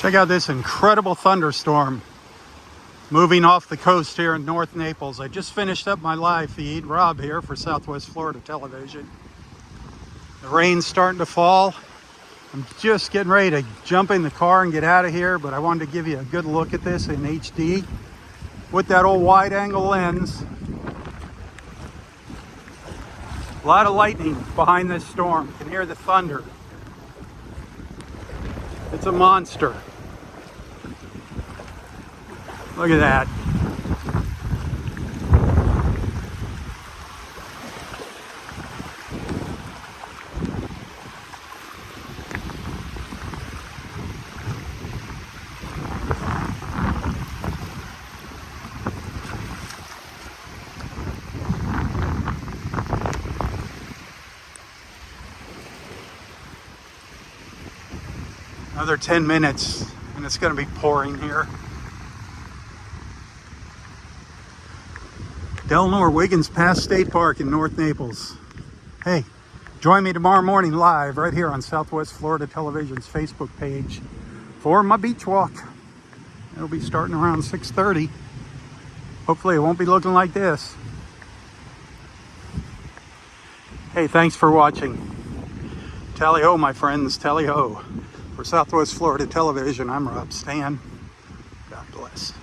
Check out this incredible thunderstorm moving off the coast here in North Naples. I just finished up my live feed, Rob here for Southwest Florida Television. The rain's starting to fall. I'm just getting ready to jump in the car and get out of here, but I wanted to give you a good look at this in HD with that old wide angle lens. A lot of lightning behind this storm. You can hear the thunder. It's a monster. Look at that. Another 10 minutes and it's going to be pouring here. Delnor Wiggins Pass State Park in North Naples. Hey, join me tomorrow morning live right here on Southwest Florida Television's Facebook page for my beach walk. It'll be starting around 6:30. Hopefully it won't be looking like this. Hey, thanks for watching. Tally-ho, my friends, tally-ho. For Southwest Florida Television, I'm Robb Stan. God bless.